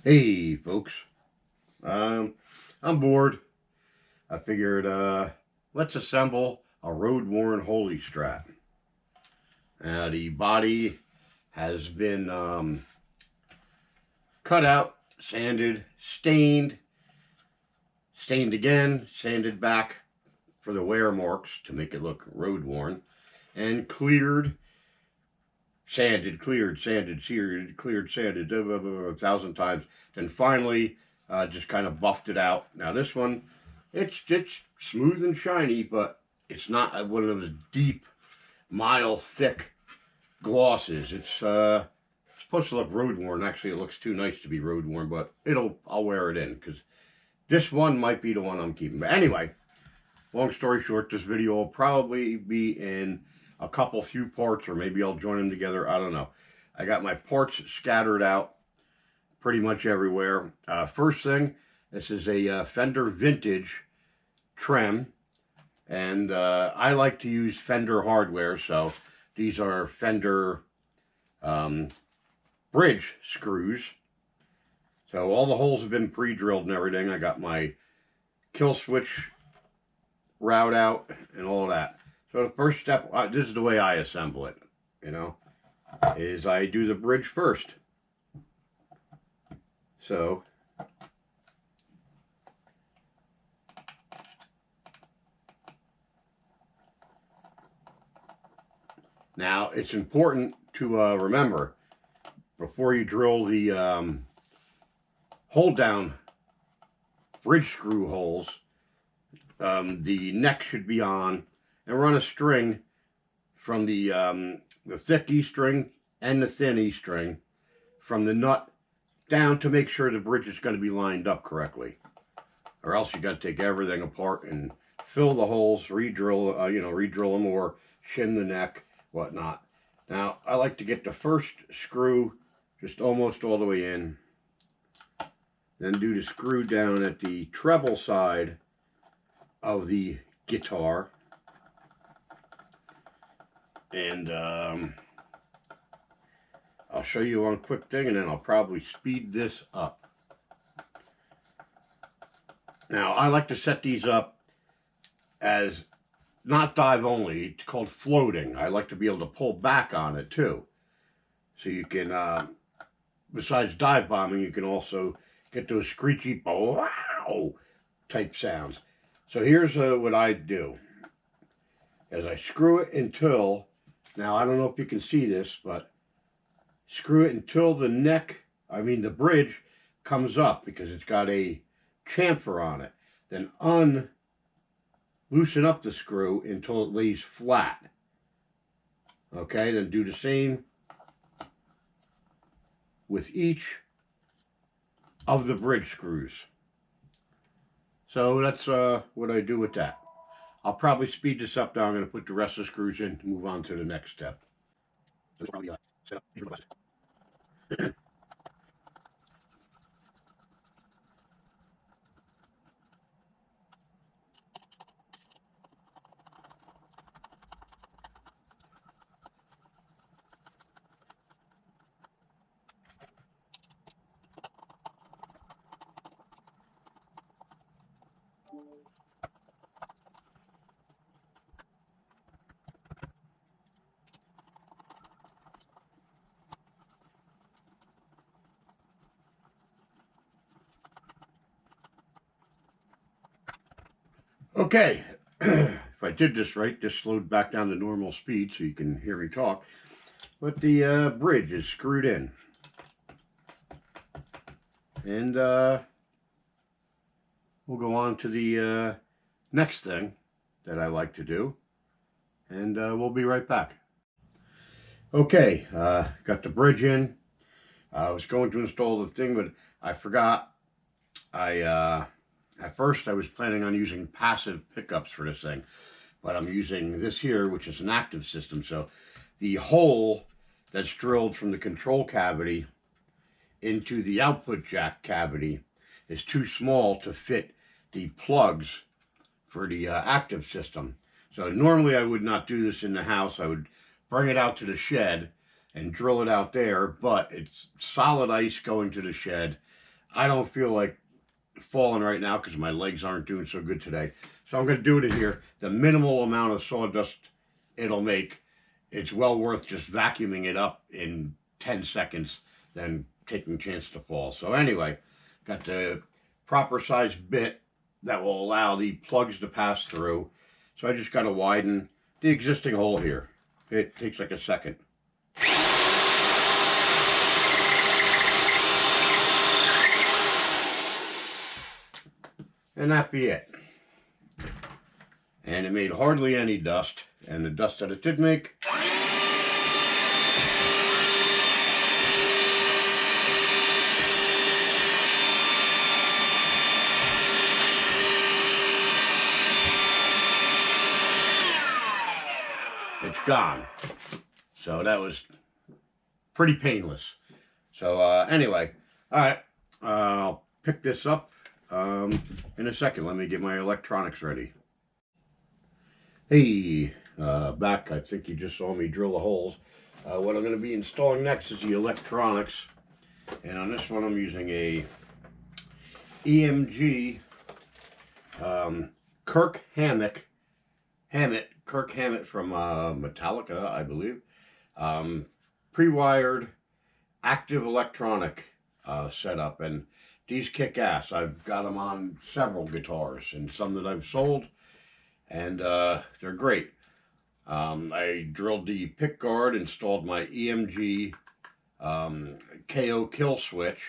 Hey folks, I'm bored. I figured let's assemble a road-worn holy strat. The body has been cut out, sanded, stained again, sanded back for the wear marks to make it look road-worn, and cleared, sanded, cleared, sanded, cleared, sanded, 1,000 times. Then finally, just kind of buffed it out. Now this one, it's smooth and shiny, but it's not one of those deep, mile thick glosses. It's supposed to look road worn. Actually, it looks too nice to be road worn, but I'll wear it in because this one might be the one I'm keeping. But anyway, long story short, this video will probably be in a few parts, or maybe I'll join them together. I don't know. I got my parts scattered out pretty much everywhere. First thing, this is a Fender Vintage trim, and I like to use Fender hardware, so these are Fender bridge screws. So all the holes have been pre-drilled and everything. I got my kill switch route out and all that. So the first step, this is the way I assemble it, is I do the bridge first. So now it's important to remember, before you drill the hold down bridge screw holes, the neck should be on, and run a string from the thick E string and the thin E string from the nut down to make sure the bridge is going to be lined up correctly, or else you got to take everything apart and fill the holes, re-drill, re-drill them, or shim the neck, whatnot. Now I like to get the first screw just almost all the way in, then do the screw down at the treble side of the guitar, and I'll show you one quick thing, and then I'll probably speed this up. Now I like to set these up as not dive only. It's called floating. I like to be able to pull back on it too, so you can besides dive bombing, you can also get those screechy wow type sounds. So here's what I do. As I screw it until, now I don't know if you can see this, but screw it until the the bridge comes up, because it's got a chamfer on it. Then loosen up the screw until it lays flat. Okay, then do the same with each of the bridge screws. So that's what I do with that. I'll probably speed this up now. I'm going to put the rest of the screws in to move on to the next step. This will probably set up. Okay, if I did this right, this slowed back down to normal speed so you can hear me talk. But the bridge is screwed in. And we'll go on to the next thing that I like to do. And we'll be right back. Okay, got the bridge in. I was going to install the thing, but I forgot. At first I was planning on using passive pickups for this thing, but I'm using this here, which is an active system. So the hole that's drilled from the control cavity into the output jack cavity is too small to fit the plugs for the active system. So normally I would not do this in the house. I would bring it out to the shed and drill it out there, but it's solid ice going to the shed. I don't feel like falling right now because my legs aren't doing so good today. So I'm going to do it here. The minimal amount of sawdust it'll make, it's well worth just vacuuming it up in 10 seconds than taking a chance to fall. So anyway, got the proper size bit that will allow the plugs to pass through. So I just got to widen the existing hole here. It takes like a second. And that be it. And it made hardly any dust. And the dust that it did make, it's gone. So that was pretty painless. So anyway, all right, I'll pick this up in a second. Let me get my electronics ready. Hey, back. I think you just saw me drill the holes. What I'm going to be installing next is the electronics. And on this one I'm using a EMG Kirk Hammett from Metallica, I believe. Pre-wired active electronic setup, and these kick ass. I've got them on several guitars and some that I've sold, and they're great. I drilled the pick guard, installed my EMG KO kill switch.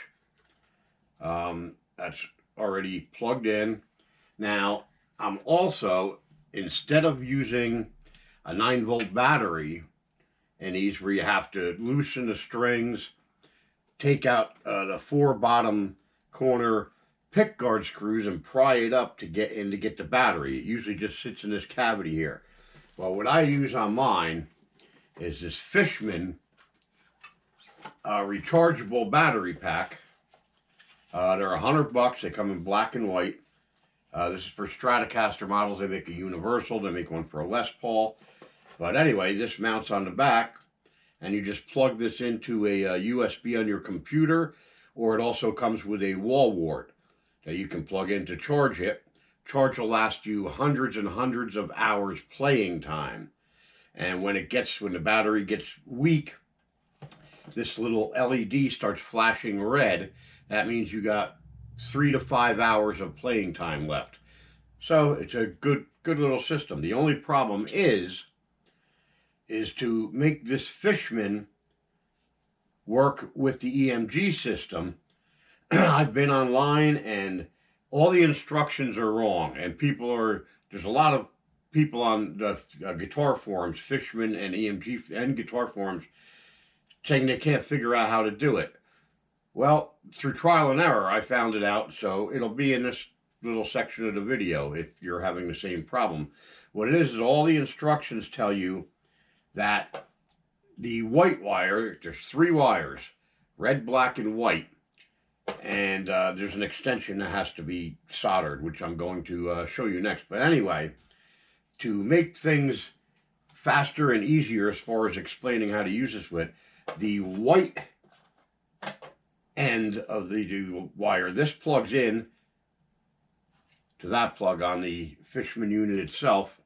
That's already plugged in. Now, I'm also, instead of using a 9-volt battery in these where you have to loosen the strings, take out the 4 bottom corner pick guard screws and pry it up to get the battery. It usually just sits in this cavity here. Well, what I use on mine is this Fishman rechargeable battery pack. They're $100. They come in black and white. This is for Stratocaster models. They make a universal. They make one for a Les Paul. But anyway, this mounts on the back, and you just plug this into a USB on your computer, or it also comes with a wall wart that you can plug in to charge it. Charge will last you hundreds and hundreds of hours playing time. And when the battery gets weak, this little LED starts flashing red. That means you got 3 to 5 hours of playing time left. So it's a good little system. The only problem is to make this Fishman work with the EMG system. I've been online and all the instructions are wrong, and there's a lot of people on the guitar forums, Fishman and EMG and guitar forums, saying they can't figure out how to do it. Well, through trial and error, I found it out, so it'll be in this little section of the video if you're having the same problem. What it is all the instructions tell you that the white wire, there's 3 wires, red, black, and white, and there's an extension that has to be soldered, which I'm going to show you next. But anyway, to make things faster and easier as far as explaining how to use this with, the white end of the wire, this plugs in to that plug on the Fishman unit itself,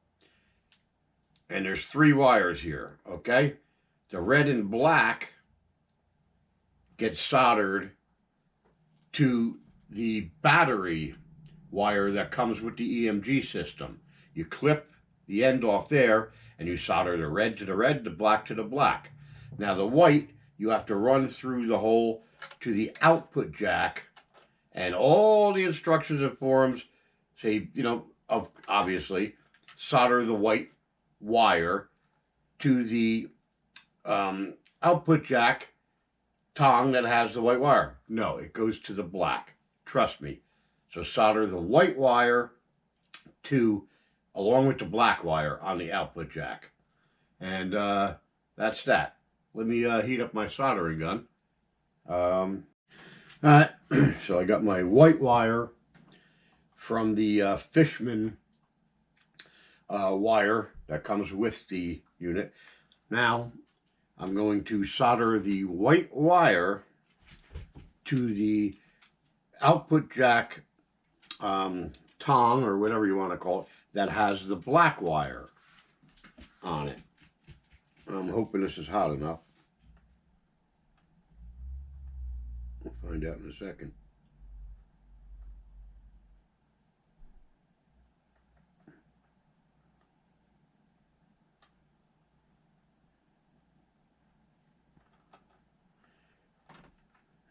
and there's 3 wires here, okay? The red and black get soldered to the battery wire that comes with the EMG system. You clip the end off there and you solder the red to the red, the black to the black. Now the white, you have to run through the hole to the output jack, and all the instructions and forums say, obviously, solder the white wire to the output jack tongue that has the white wire. No, it goes to the black. Trust me. So solder the white wire along with the black wire on the output jack. And that's that. Let me heat up my soldering gun. All right, so I got my white wire from the Fishman wire that comes with the unit. Now I'm going to solder the white wire to the output jack tong, or whatever you want to call it, that has the black wire on it. I'm hoping this is hot enough. We'll find out in a second.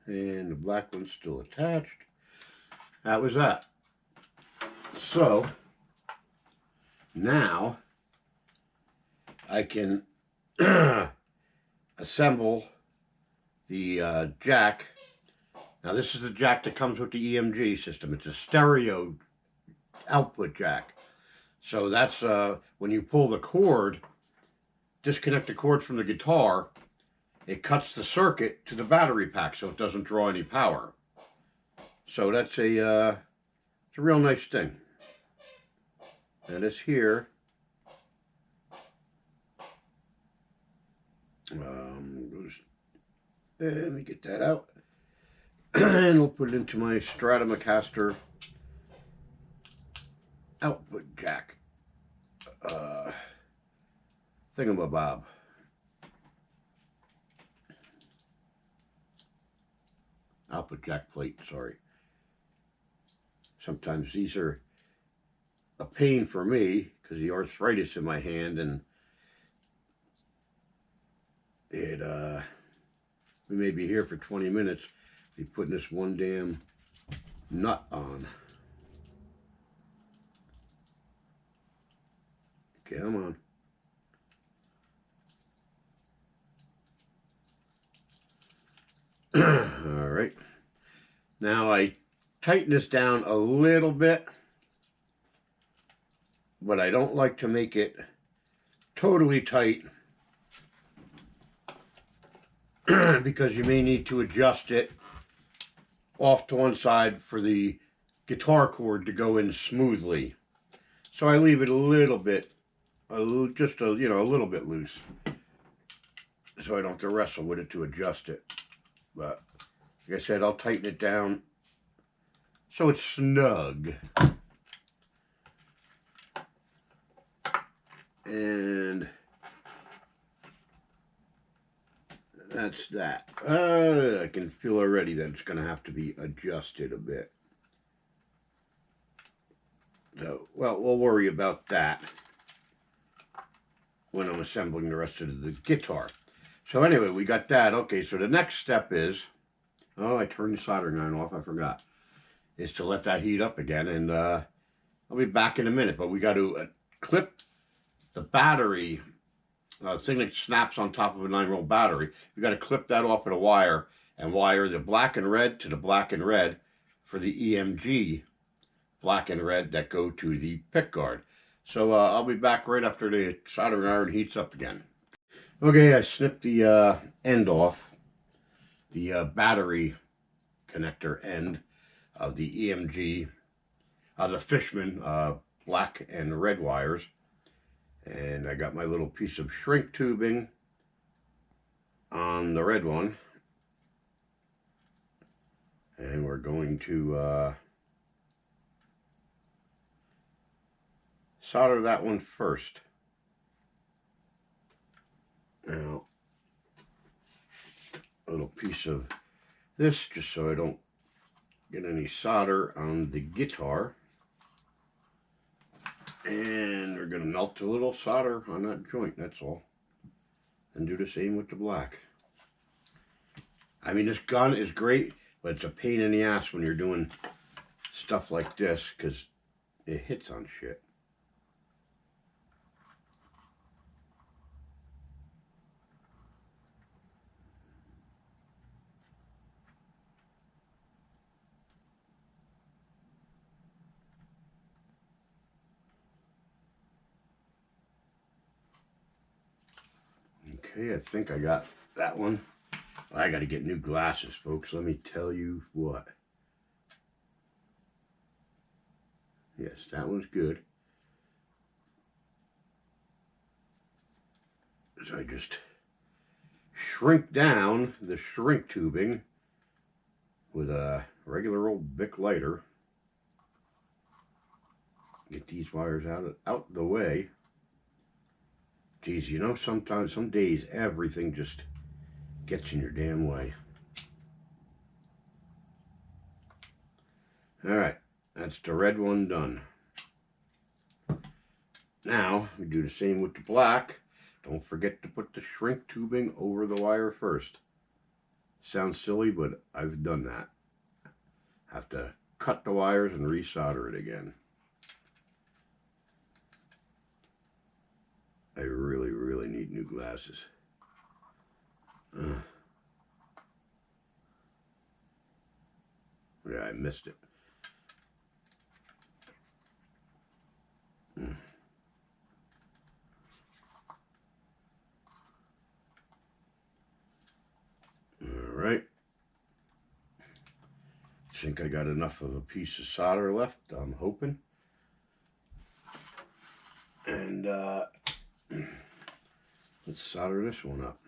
And the black one's still attached. That was that. So now I can assemble the jack. Now this is the jack that comes with the EMG system. It's a stereo output jack. So that's when you pull the cord, disconnect the cord from the guitar, it cuts the circuit to the battery pack so it doesn't draw any power. So that's it's a real nice thing. And this here, let me get that out. And we'll put it into my Stratocaster output jack thingamabob. Output jack plate, sorry. Sometimes these are a pain for me because the arthritis in my hand, and it we may be here for 20 minutes. Be putting this one damn nut on. Come on. All right. Now I tighten this down a little bit, but I don't like to make it totally tight because you may need to adjust it off to one side for the guitar cord to go in smoothly. So I leave it a little bit, just a little bit loose, so I don't have to wrestle with it to adjust it. But like I said, I'll tighten it down so it's snug. And that's that. I can feel already that it's going to have to be adjusted a bit. So, well, we'll worry about that when I'm assembling the rest of the guitar. So anyway, we got that. Okay, so the next step is, oh, I turned the soldering iron off, I forgot, is to let that heat up again, and I'll be back in a minute, but we got to clip the battery thing that snaps on top of a 9-volt battery. We got to clip that off with a wire and wire the black and red to the black and red for the EMG black and red that go to the pick guard. So I'll be back right after the soldering iron heats up again. Okay, I snipped the end off, the battery connector end of the EMG, the Fishman black and red wires. And I got my little piece of shrink tubing on the red one. And we're going to solder that one first. Now, a little piece of this, just so I don't get any solder on the guitar. And we're going to melt a little solder on that joint, that's all. And do the same with the black. I mean, this gun is great, but it's a pain in the ass when you're doing stuff like this, because it hits on shit. Okay, I think I got that one. I got to get new glasses, folks. Let me tell you what. Yes, that one's good. So I just shrink down the shrink tubing with a regular old Bic lighter. Get these wires out the way. Geez, you know, sometimes, some days, everything just gets in your damn way. Alright, that's the red one done. Now, we do the same with the black. Don't forget to put the shrink tubing over the wire first. Sounds silly, but I've done that. Have to cut the wires and resolder it again. I really, really need new glasses. Yeah, I missed it. Alright. Think I got enough of a piece of solder left, I'm hoping. And let's solder this one up.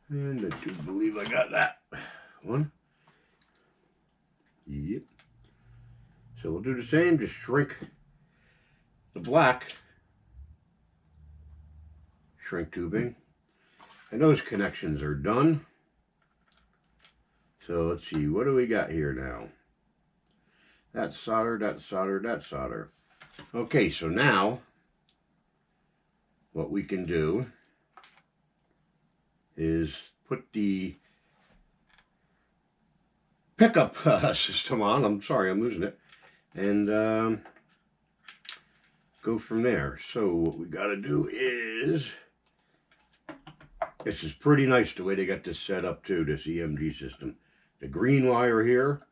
And I do believe I got that one. Yep. So we'll do the same, just shrink the black shrink tubing. And those connections are done. So let's see, what do we got here now? That's solder, that's solder, that's solder. Okay, so now what we can do is put the pickup system on. I'm sorry, I'm losing it. And go from there. So what we got to do is, this is pretty nice the way they got this set up too, this EMG system. The green wire here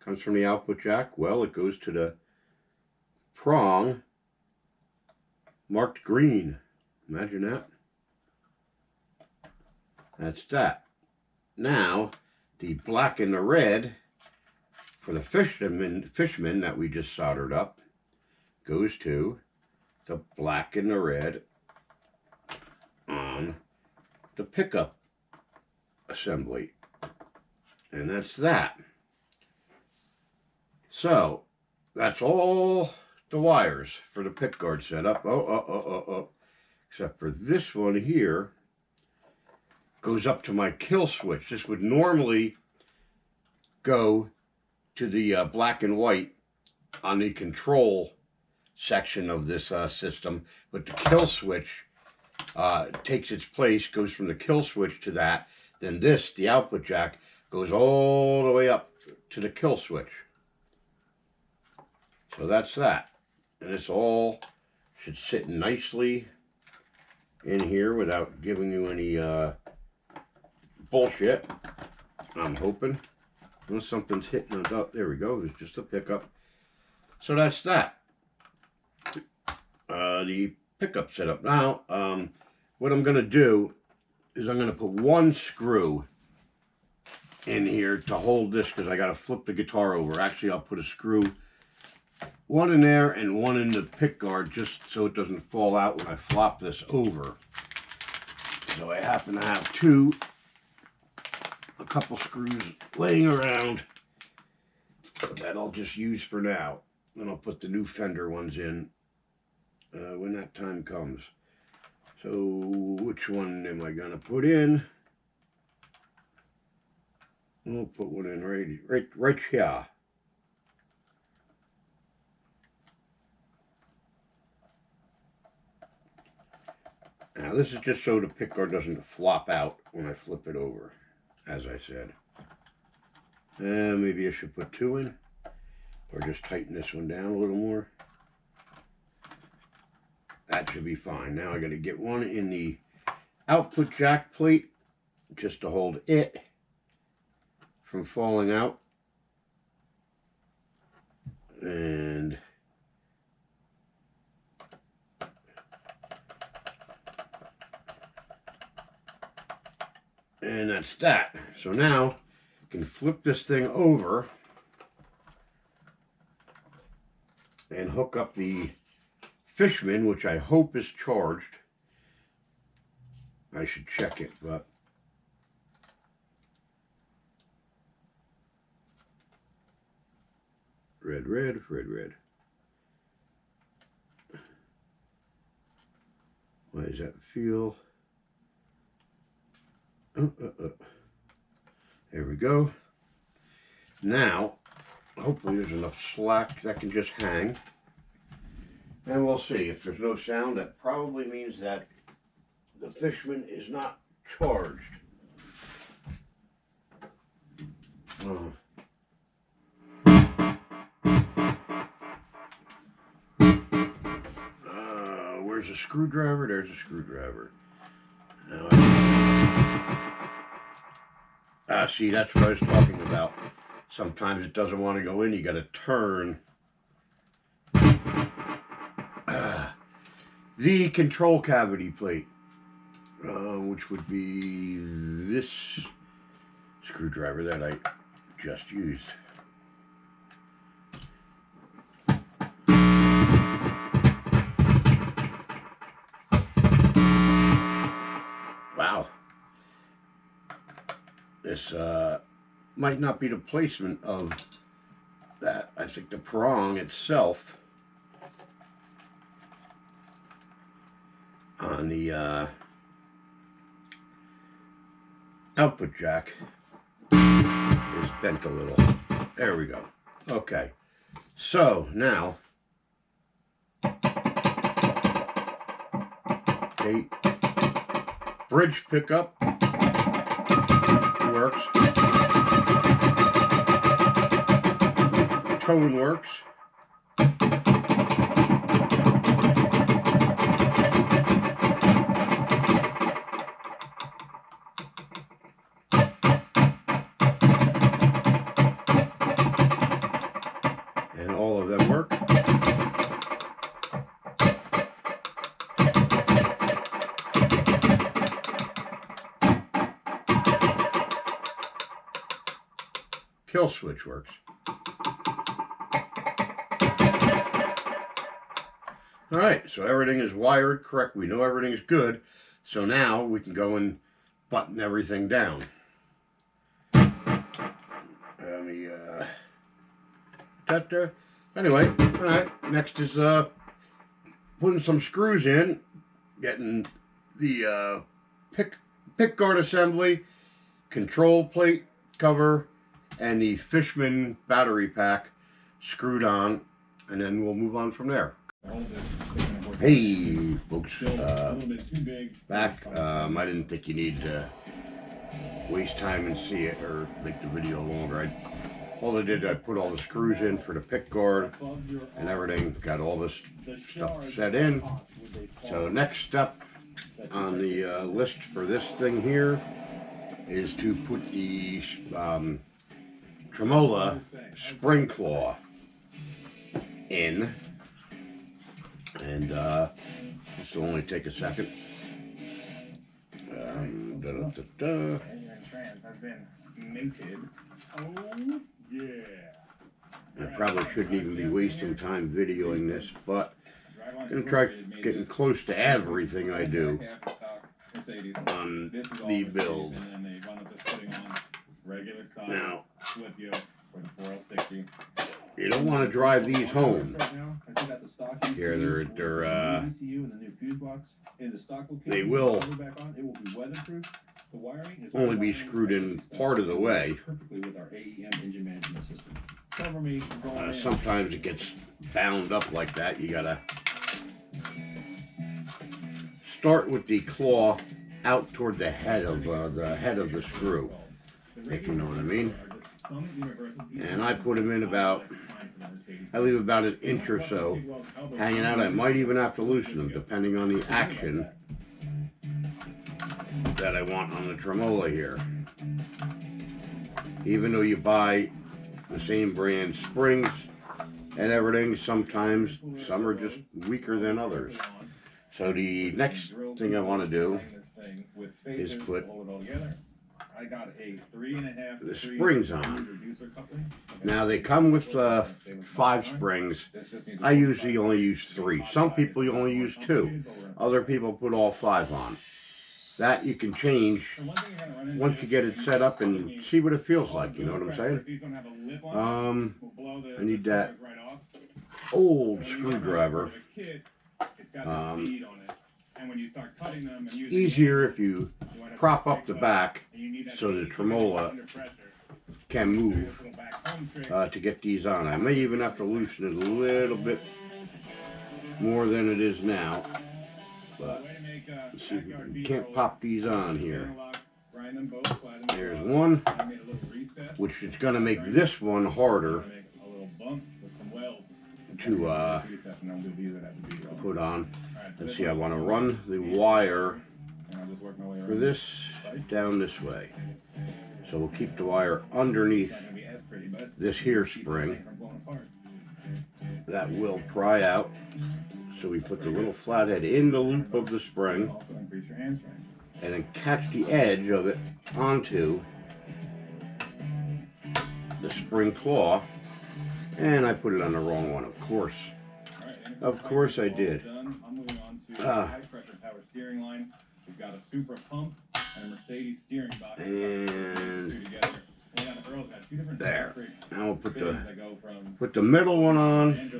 comes from the output jack. Well, it goes to the prong marked green. Imagine that. That's that. Now, the black and the red for the fishman that we just soldered up goes to the black and the red on the pickup assembly. And that's that. So, that's all the wires for the pick guard setup. Except for this one here goes up to my kill switch. This would normally go to the black and white on the control section of this system, but the kill switch takes its place, goes from the kill switch to that. Then this, the output jack, goes all the way up to the kill switch. So that's that. And this all should sit nicely in here without giving you any bullshit, I'm hoping. Unless something's hitting on top. There we go. It's just a pickup. So that's that. The pickup setup. Now, what I'm going to do is I'm going to put one screw in here to hold this because I got to flip the guitar over. Actually, I'll put a screw, one in there and one in the pick guard, just so it doesn't fall out when I flop this over. So I happen to have a couple screws laying around that I'll just use for now. Then I'll put the new fender ones in when that time comes. So which one am I gonna put in? I'll put one in right here. Now this is just so the pick guard doesn't flop out when I flip it over, as I said. Maybe I should put two in, or just tighten this one down a little more. That should be fine. Now I got to get one in the output jack plate, just to hold it from falling out. And And that's that. So now I can flip this thing over and hook up the Fishman, which I hope is charged. I should check it, but red. Why does that feel? There we go. Now, hopefully there's enough slack that can just hang. And we'll see. If there's no sound, that probably means that the Fishman is not charged. Where's a screwdriver? There's a screwdriver. See, that's what I was talking about. Sometimes it doesn't want to go in. You got to turn. The control cavity plate, which would be this screwdriver that I just used. Wow. This might not be the placement of that. I think the prong itself on the output jack is bent a little. There we go. Okay. So now, okay, bridge pickup works. Tone works. And all of them work. Kill switch works. All right, so everything is wired correct. We know everything is good. So now we can go and button everything down. Anyway, all right. Next is putting some screws in, getting the pick guard assembly, control plate cover, and the Fishman battery pack screwed on, and then we'll move on from there. Hey folks, back. I didn't think you need to waste time and see it or make the video longer. All I did, I put all the screws in for the pick guard and everything, got all this stuff set in. So next step on the list for this thing here is to put the tremola spring claw in. And this will only take a second. I probably shouldn't even be wasting time videoing this, but I'm going to try getting close to everything I do on the build. Now, you don't want to drive these home. Here, they will only be screwed in part of the way. Sometimes it gets bound up like that. You gotta start with the claw out toward the head of the screw, if you know what I mean. And I put them in I leave about an inch or so hanging out. I might even have to loosen them depending on the action that I want on the tremola here. Even though you buy the same brand springs and everything, sometimes some are just weaker than others. So the next thing I want to do is put the springs on. Now they come with 5 springs. I usually only use 3. Some people you only use 2. Other people put all 5 on. That you can change once you get it set up and see what it feels like. You know what I'm saying? I need that old screwdriver. It's easier if you prop up the back so the tremola can move to get these on. I may even have to loosen it a little bit more than it is now, but let's see if you can't pop these on here. There's one, which is going to make this one harder to put on. Let's see, I want to run the wire for this down this way. So we'll keep the wire underneath this here spring. That will pry out. So we put the little flathead in the loop of the spring and then catch the edge of it onto the spring claw. And I put it on the wrong one, of course. Of course I did. We've got a Supra pump and a Mercedes steering box. And there. Now we'll put the middle one on.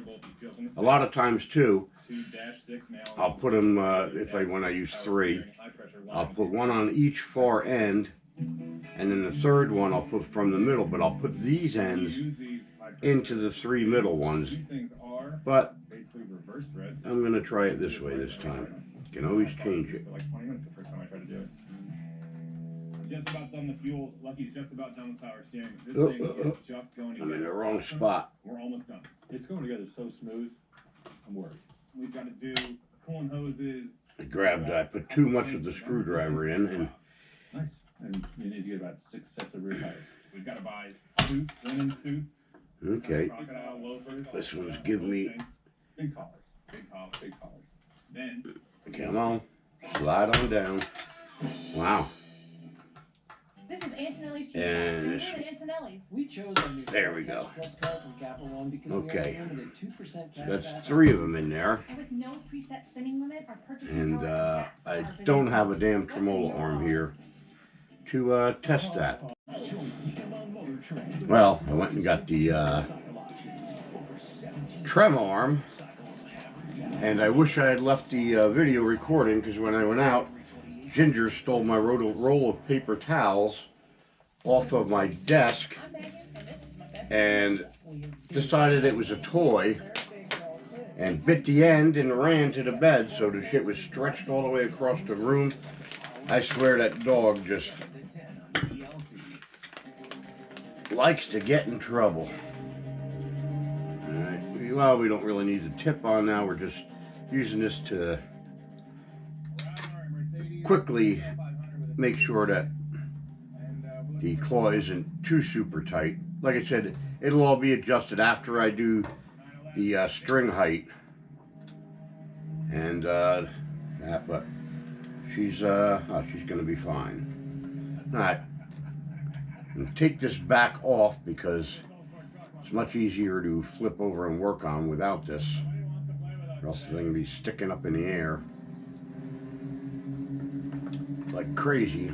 A lot of times too, I'll put them when I use 3. I'll put one on each far end, and then the third one I'll put from the middle. But I'll put these ends into the 3 middle ones. But I'm gonna try it this way this time. You can always change it. Like 20 minutes the first time I tried to do it. Just about done the fuel. Lucky's just about done the power steering. This thing is just going to I'm in the wrong spot. We're almost done. It's going together so smooth. I'm worried. We've got to do cooling hoses. I put too much of the screwdriver in, and nice. And you need to get about 6 sets of rear tires. We've got to buy suits, linen suits. Okay. Crocodile loafers. This one's giving me big collars. Big collars. Big collars. Then come on, slide on down. Wow. This is Antonelli's cheese and shop. Antonelli's. We chose our new there we go. Plus card from Capital One because okay. we limited 2% cash that's 3 of them in there. And with no preset spinning limit, our purchasing and power I don't have a damn tremola arm here to test that. Well, I went and got the trem arm, and I wish I had left the video recording, because when I went out, Ginger stole my roll of paper towels off of my desk and decided it was a toy and bit the end and ran to the bed, so the shit was stretched all the way across the room. I swear that dog just likes to get in trouble. Alright, well, we don't really need the tip on now. We're just using this to quickly make sure that the claw isn't too super tight. Like I said, it'll all be adjusted after I do the string height and that, but she's gonna be fine. Alright, and take this back off because it's much easier to flip over and work on without this, or else the thing will be sticking up in the air like crazy.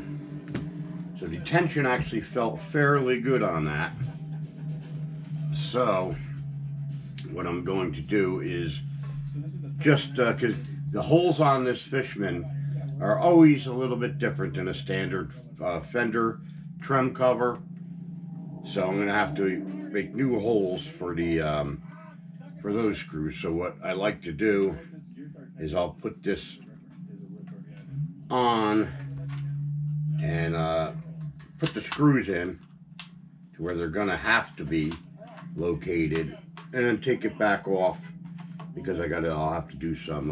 So the tension actually felt fairly good on that. So what I'm going to do is just because the holes on this Fishman are always a little bit different than a standard fender trem cover, so I'm going to have to make new holes for the for those screws. So what I like to do is I'll put this on and put the screws in to where they're gonna have to be located, and then take it back off because I'll have to do some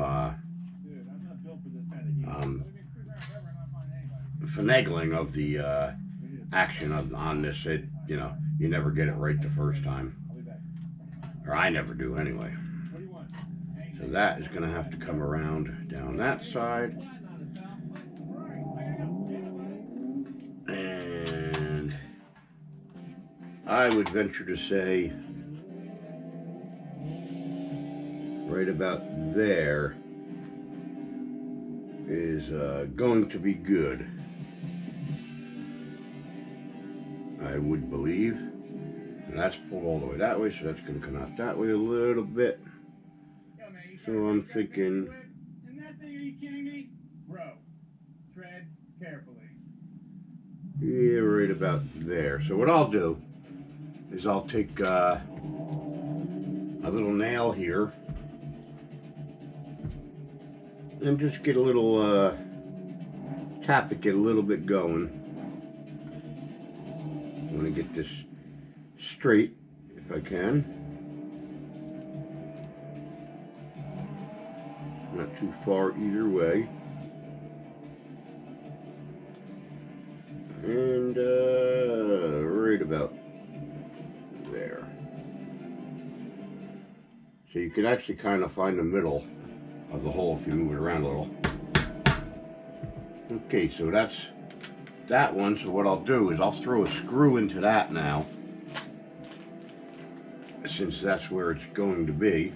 finagling of the action on this. You never get it right the first time, or I never do anyway. So that is gonna have to come around down that side. And I would venture to say right about there is going to be good. I would believe. And that's pulled all the way that way, so that's going to come out that way a little bit. Yo, man, you So trying to I'm make that thinking- thing in that thing, are you kidding me? Bro, tread carefully. Yeah, right about there. So what I'll do is I'll take a little nail here and just get a little tap it, get a little bit going. I want to get this straight if I can. Not too far either way. And right about there. So you can actually kind of find the middle of the hole if you move it around a little. Okay, so that's that one. So what I'll do is I'll throw a screw into that now, since that's where it's going to be.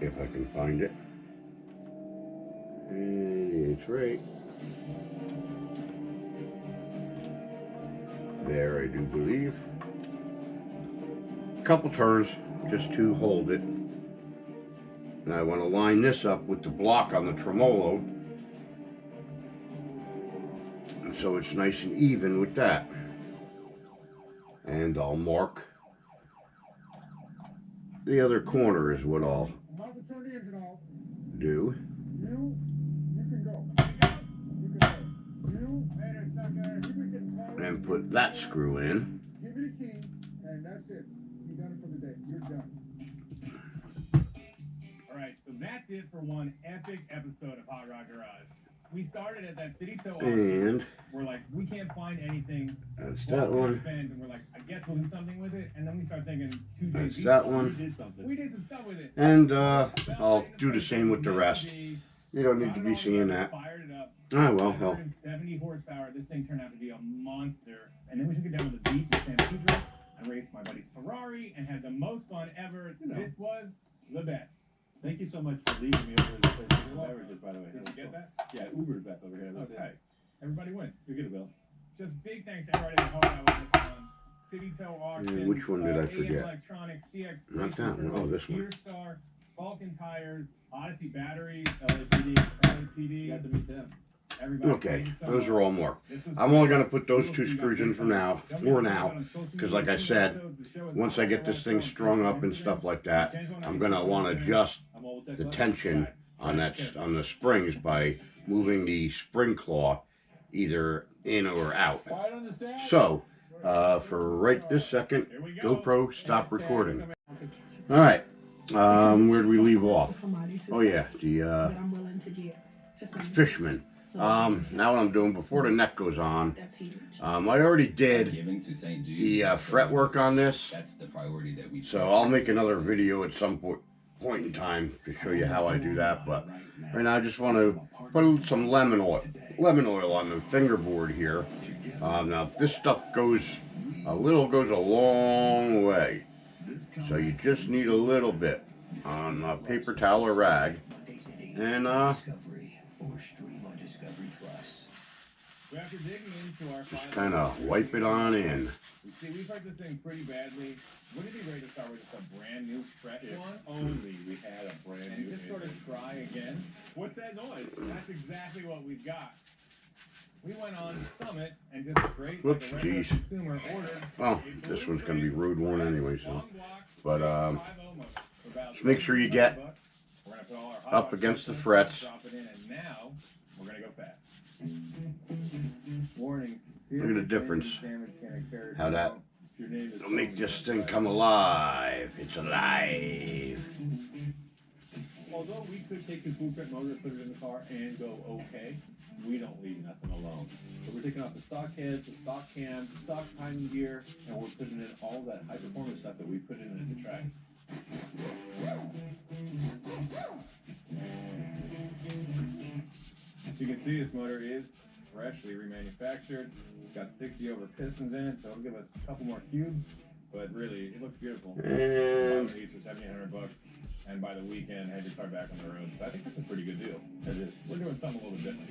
If I can find it. And it's right there, I do believe. A couple turns just to hold it. And I want to line this up with the block on the tremolo, and so it's nice and even with that. And I'll mark the other corner is what I'll do. And put that screw in. Give me the key, and that's it. You done it for the day. You're done. Alright, so that's it for one epic episode of Hot Rod Garage. We started at that City Tow auction. And We're like, we can't find anything. that's Well, that one. Spends, and we're like, I guess we'll do something with it. And then we start thinking, That's 2J's. that We one. did something. We did some stuff with it. And I'll do the same with the rest. You don't need to be seeing that. Fired it up. Ah, well, hell. 170 horsepower. This thing turned out to be a monster. And then we took it down to the beach in San Pedro and raced my buddy's Ferrari and had the most fun ever. You know. This was the best. Thank you so much for leading me over to the place for the beverages, by the way. Did you get that? Yeah, I Ubered back over here. Okay. Everybody wins. You get it, Bill. Just big thanks to everybody that helped out with this one. City Tow Auction. Which one did I AM forget? Electronics, CX. Not that one. Oh, this one. Gear Star, Falcon Tires, Odyssey Batteries, LAPD. LAPD. You got to meet them. Everybody. Okay, thank you so those much. are all marked. This was I'm great. only going to put those We'll two see you screws guys in next for time. now, Don't for forget to now, check us out on social because media. like I said, The show is once I get this thing strung up and stuff like that, I'm going to want to adjust I'm all with the that. tension on the springs by moving the spring claw either in or out. Quiet on the sand. So, for right this second, Here we go. GoPro, stop recording. All right, where do we leave off? Oh yeah, the I'm willing to give to somebody. Fishman. Now what I'm doing before the neck goes on, That's huge. I already did Giving to St. Jude's, the fretwork on this, that's the priority that we so I'll make another video at some point in time to show you how I do that. But right now I just want to put some lemon oil on the fingerboard here. Now this stuff goes a long way, so you just need a little bit on a paper towel or rag, and So after digging into our just kind of wipe it on in. See, we've heard this thing pretty badly. Would it be ready to start with just a brand new fresh If one? only we had a brand And new just sort of engine. try again? What's that noise? That's exactly what we've got. We went on Summit and just straight Whoops, like a regular geez. consumer ordered. Well, a this blue one's gonna be grade road worn anyway, so. long block, But 5 ohms for about just make sure you get $100. We're gonna put all our hot up rod against the systems, frets. Drop it in, and now we're gonna go fast. Warning. Look at the difference. Damage can occur. How that If your name is will make Tony, this that's thing right. come alive. It's alive. Although we could take the blueprint motor, put it in the car, and go okay, we don't leave nothing alone. So we're taking off the stock heads, the stock cam, the stock timing gear, and we're putting in all that high performance stuff that we put in at the track. As you can see, this motor is freshly remanufactured. It's got 60 over pistons in it, so it'll give us a couple more cubes. But really, it looks beautiful. And These for $7,800, and by the weekend, have your car back on the road. So I think that's a pretty good deal. We're doing something a little bit different.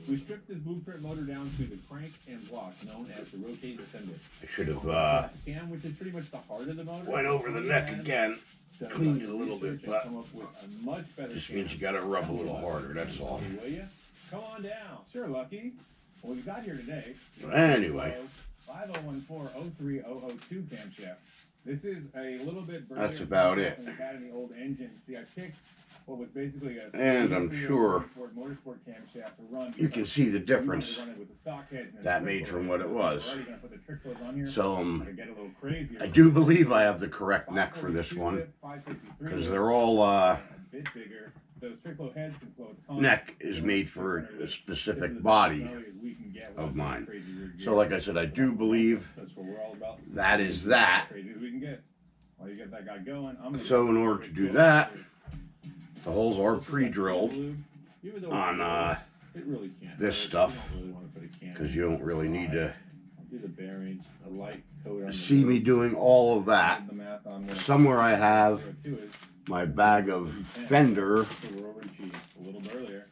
We stripped this blueprint motor down to the crank and block known as the rotating assembly. I should have Cam, which is pretty much the heart of the motor. went over the neck again. Done cleaned much it a little bit, research and but come up with a much better just means cam. you gotta rub a little harder, that's all. Will you? Come on down. Sure, Lucky. Well, we've got here today. Anyway, 5014-03002 camshaft. This is a little bit That's about it. than we've had in the old engine. See, I picked what was basically a And I'm sure Ford Motorsport camshaft to run. you can see the We wanted difference to run it with the stock heads and that the made trick from coils. what it was. We're already gonna put the trick coils on here. So To get a little crazier. I do believe I have the correct neck for this one, because they're all a bit bigger. Those trick flow heads can flow a ton. neck is made for a specific body of mine. So like I said, I do believe That's what we're all about. that is that. Crazy as we can get. While you get that guy going, I'm gonna So in order to do that, the holes are pre-drilled on It really can't. this hurt. stuff, You don't really want to put a cam because in. you don't really need to I'll do the bearings, a light coat on the see me doing all of that. the math on what Somewhere I have 02 is. my bag of Fender So we're overachieving a little bit earlier.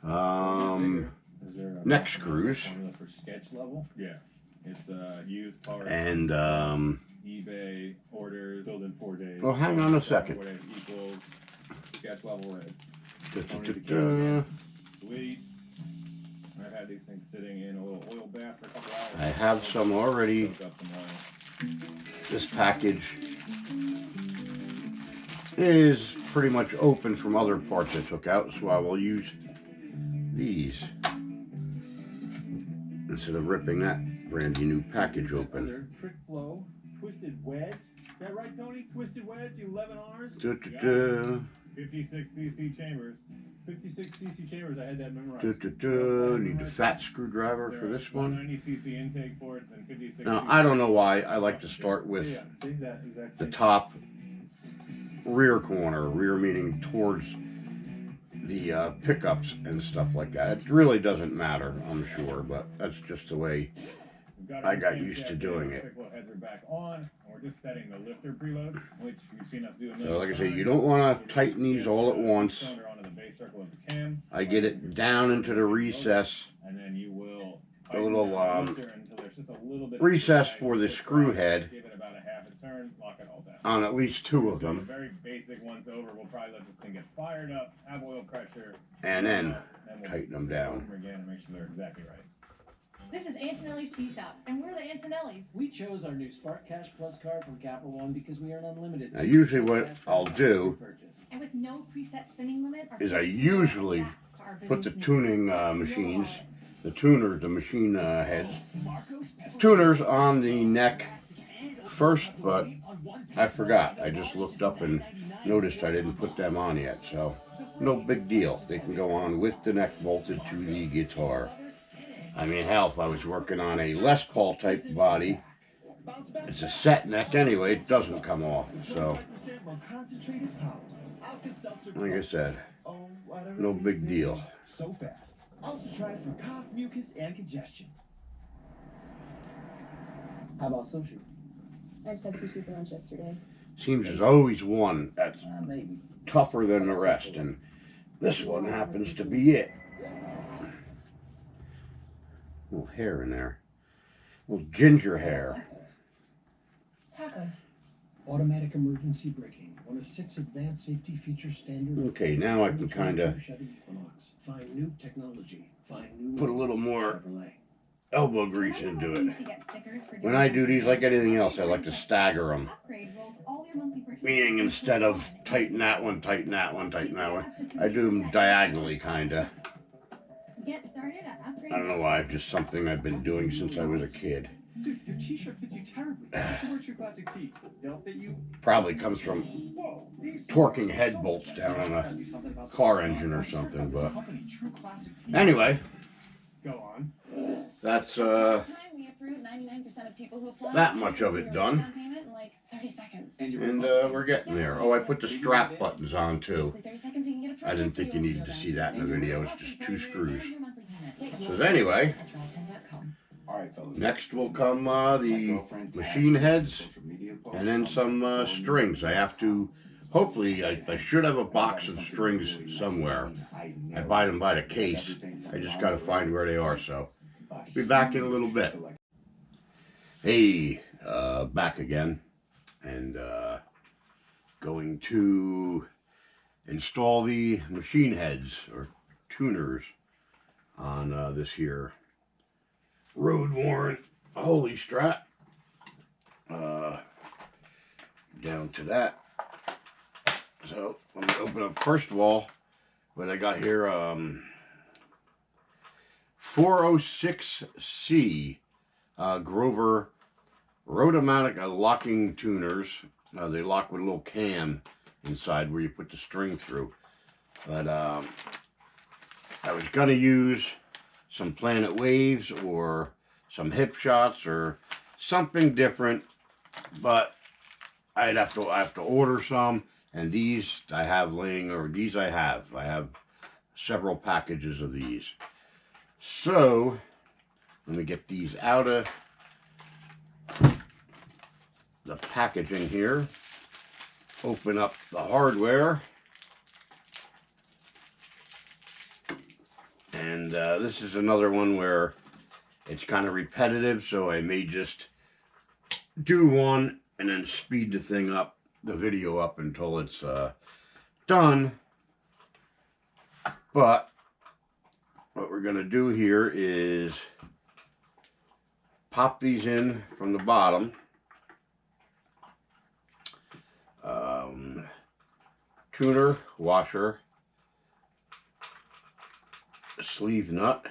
Is there a neck screws formula for sketch level? Yeah. It's used power. and eBay orders filled in 4 days. oh, hang on a second. Whatever equals sketch level red. Da-da-da-da. Sweet. I've had these things sitting in a little oil bath for a couple hours. I have some already. Soak up some oil. This package is pretty much open from other parts I took out, so I will use these instead of ripping that brand new package open. Other trick flow, twisted wedge. Is that right, Tony? Twisted wedge, 11 R's, Da-da-da, 56cc chambers. 56cc chambers. I had that memorized. da-da-da. Need the fat screwdriver for this one. 90cc intake ports and 56. Now, I don't know why I like to start with Yeah, see that exact the same. top rear corner, rear meaning towards the pickups and stuff like that. It really doesn't matter, I'm sure, but that's just the way I got used to doing it. Heads are back on, and we're just setting the lifter preload, which you've seen us do. So like I say, you don't want to tighten these all at once. Cylinder onto the base circle of the cam, I get it down into the recess, and then you will a little lifter until there's just a little bit of recess drag. for the screw head Give it about a half a turn, lock it all down. on at least two of The them, very basic ones over. We'll probably let this thing get fired up, have oil pressure, and then we'll tighten them go down. over again and make sure they're exactly right. This is Antonelli's Tea Shop, and we're the Antonellis. We chose our new Spark Cash Plus card from Capital One because we earn unlimited. Now, usually 2% what cash I'll back do on purchase. And with no preset spinning limit, our is I purchase usually adapts to our put the business needs. tuning It's your machines, wallet. the tuners, the machine heads, tuners on the neck first, but I forgot. I just looked up and noticed I didn't put them on yet, so no big deal. They can go on with the neck bolted to the guitar. I mean, hell, if I was working on a Les Paul type body, it's a set neck anyway, it doesn't come off. So, like I said, no big deal. So fast. Also try it for cough, mucus, and congestion. How about sushi? I just had sushi for lunch yesterday. Seems there's always one that's Maybe. tougher than the rest, and this one happens to be it. Little hair in there. Little ginger hair. Tacos. Automatic emergency braking. One of 6 advanced safety features standard. Okay, now I can kinda Chevy Equinox. Find new technology. Find new put a little ways. more Chevrolet. elbow grease Remember into when we it. used to get stickers for When I different do these, like companies? anything else, I like to stagger them. Upgrade rolls all your monthly purchases Meaning into instead of one. tighten that one, tighten that one, tighten that one, I do them diagonally, kinda. Get started at upgrade. I don't know why, just something I've been doing since I was a kid. Dude, your t-shirt fits you terribly. You should wear True Classic tees. They'll fit you. Probably comes from Whoa, these torquing head bolts down on a Do something about car this. engine or something, but Company, True Classic Tees. anyway, Go on. that's Time we have to through. 99% of people who apply that much of it zero done. down payment in like 30 seconds. And we're getting there. Oh, I put the strap buttons on too. Basically 30 seconds you can get approved. I didn't think you needed to see that in the video. It's just 2 screws. So anyway, All right, fellas. next will come the machine heads and then some strings. I have to, hopefully, I should have a box of strings somewhere. I buy them by the case. I just got to find where they are, so be back in a little bit. Hey, back again, and going to install the machine heads or tuners on this here road worn holy Strat. Down to that. So I'm gonna open up first of all what I got here. 406C Grover Rotomatic locking tuners. They lock with a little cam inside where you put the string through. But I was gonna use some Planet Waves or some Hip Shots or something different, but I have to order some. And these I have laying, or these I have several packages of these. So let me get these out of the packaging here. Open up the hardware. And this is another one where it's kind of repetitive, so I may just do one and then speed the thing up, the video up until it's done. But what we're going to do here is pop these in from the bottom. Tuner, washer, sleeve nut.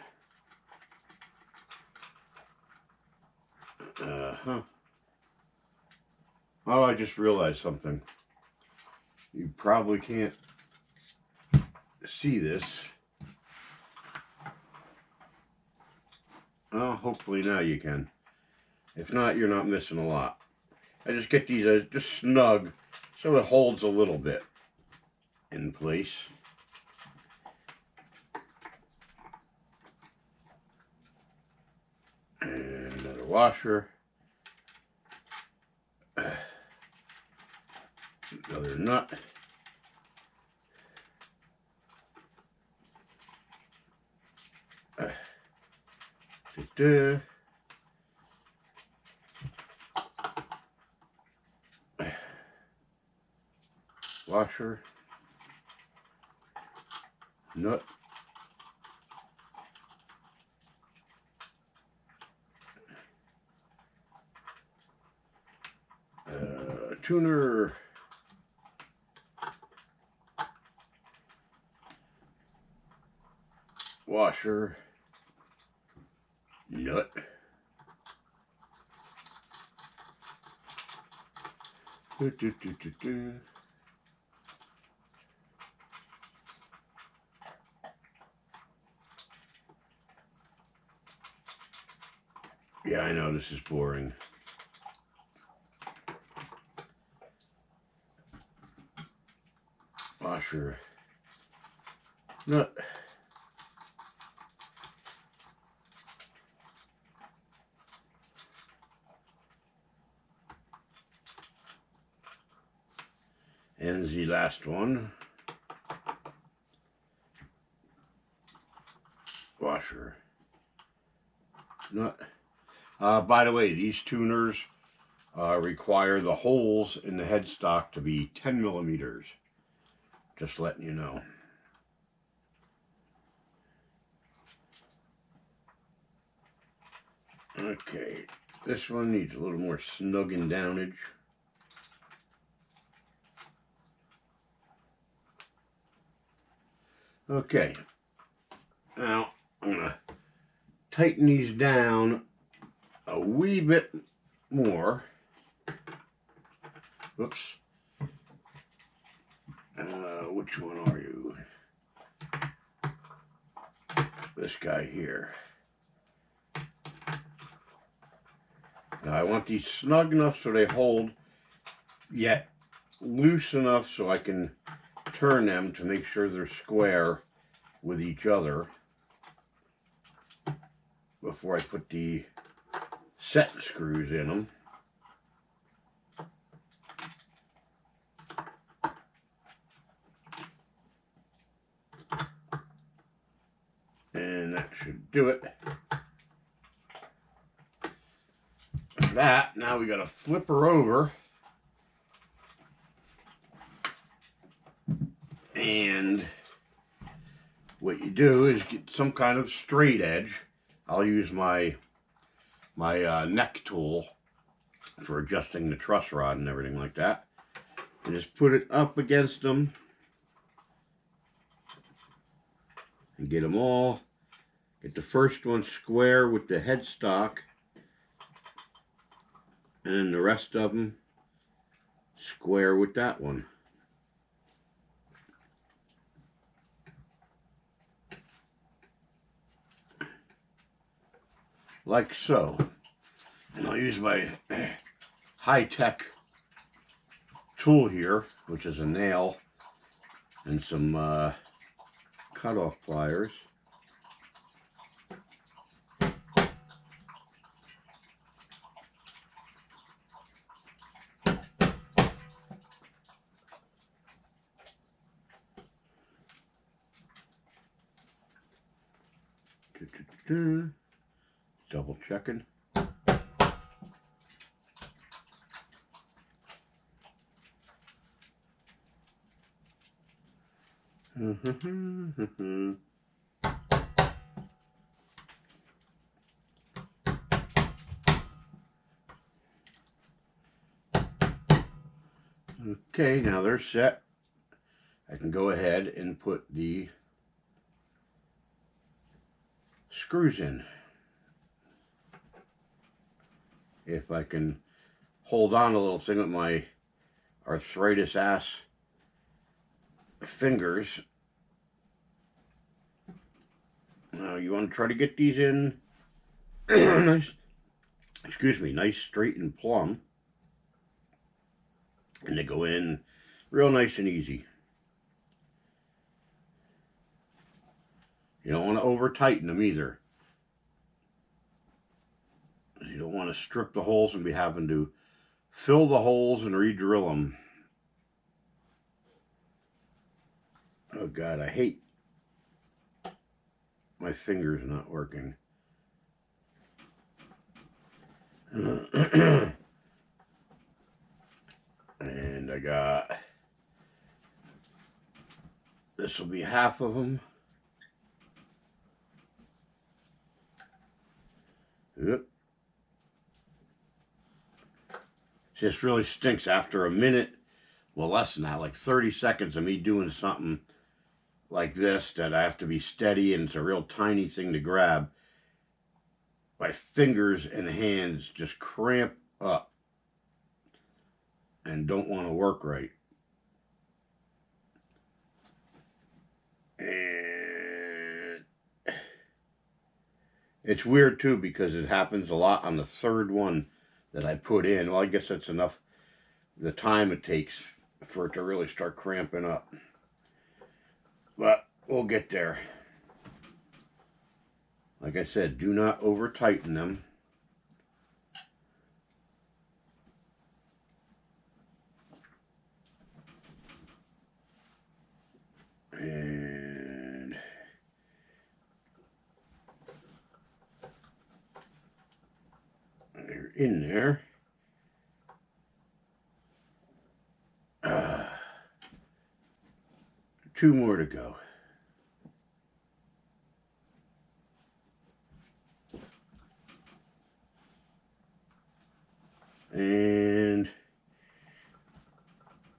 Oh, I just realized something. You probably can't see this. Oh, hopefully now you can. If not, you're not missing a lot. I just get these just snug so it holds a little bit in place. And another washer. Another nut. Washer. Nut. Tuner. Washer. Nut. Yeah, I know this is boring. Washer. Nut. And the last one. Washer. Nut. By the way, these tuners require the holes in the headstock to be 10 millimeters. Just letting you know. Okay, this one needs a little more snugging downage. Okay, now I'm going to tighten these down a wee bit more. Whoops. Which one are you? This guy here. Now I want these snug enough so they hold, yet loose enough so I can turn them to make sure they're square with each other before I put the set screws in them. And that should do it. That, now we gotta flip her over and what you do is get some kind of straight edge. I'll use my neck tool for adjusting the truss rod and everything like that, and just put it up against them and get them all. Get the first one square with the headstock, and then the rest of them square with that one. Like so. And I'll use my high-tech tool here, which is a nail and some cut-off pliers. Double checking. Okay, now they're set. I can go ahead and put the screws in. If I can hold on a little thing with my arthritis ass fingers. Now you want to try to get these in nice, excuse me, nice straight and plumb. And they go in real nice and easy. You don't want to over tighten them either. You don't want to strip the holes and be having to fill the holes and re-drill them. Oh God, I hate my fingers not working. And I got, this will be half of them. Yep. Just really stinks after a minute, well less than that, like 30 seconds of me doing something like this that I have to be steady and it's a real tiny thing to grab. My fingers and hands just cramp up and don't want to work right. And it's weird too because it happens a lot on the third one that I put in. Well, I guess that's enough, the time it takes for it to really start cramping up. But we'll get there. Like I said, do not over tighten them. And they're in there. Two more to go. And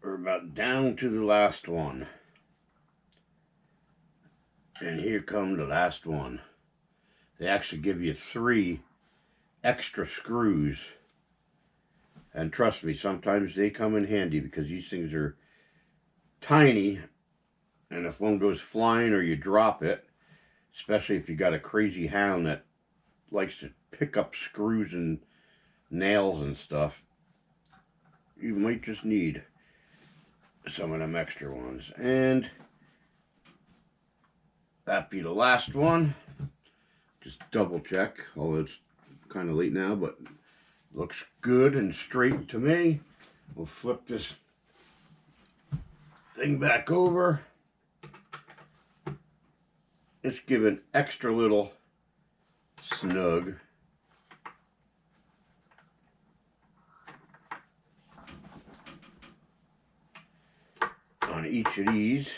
we're about down to the last one. And here come the last one. They actually give you 3 extra screws. And trust me, sometimes they come in handy because these things are tiny. And if one goes flying or you drop it, especially if you got a crazy hound that likes to pick up screws and nails and stuff, you might just need some of them extra ones. And that be the last one. Just double check, although it's kind of late now, but looks good and straight to me. We'll flip this thing back over. It's given extra little snug. On each of these.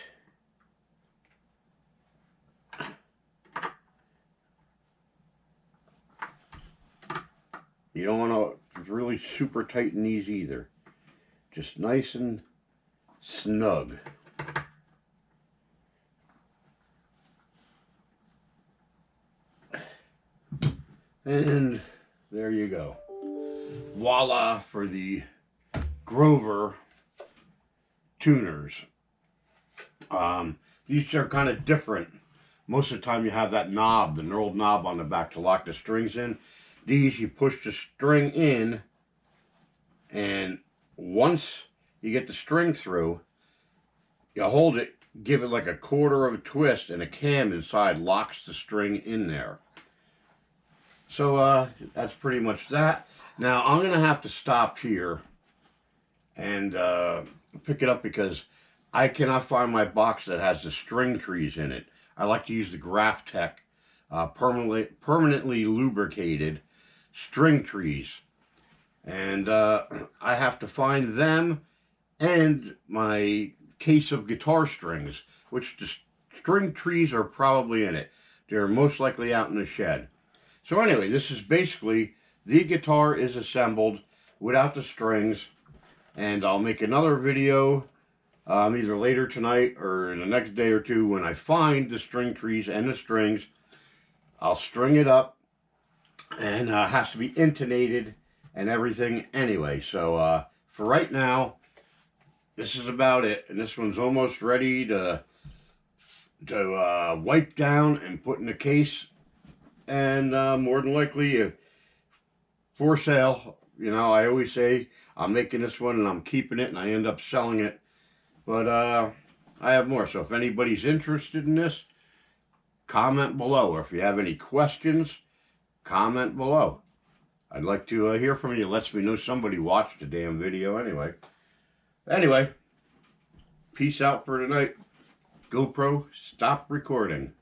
You don't want to really super tighten these either. Just nice and snug. And there you go. Voila for the Grover tuners. These are kind of different. Most of the time you have that knob, the knurled knob on the back to lock the strings in. These, you push the string in, and once you get the string through, you hold it, give it like a quarter of a twist, and a cam inside locks the string in there. So that's pretty much that. Now I'm going to have to stop here and pick it up because I cannot find my box that has the string trees in it. I like to use the Graph Tech permanently lubricated string trees. And I have to find them and my case of guitar strings, which the string trees are probably in it. They're most likely out in the shed. So anyway, this is basically the guitar is assembled without the strings, and I'll make another video either later tonight or in the next day or two when I find the string trees and the strings. I'll string it up, and it has to be intonated and everything anyway. So for right now, this is about it, and this one's almost ready to wipe down and put in a case. And more than likely, for sale. You know, I always say I'm making this one and I'm keeping it, and I end up selling it. But I have more. So if anybody's interested in this, comment below. Or if you have any questions, comment below. I'd like to hear from you. It lets me know somebody watched the damn video anyway. Anyway, peace out for tonight. GoPro, stop recording.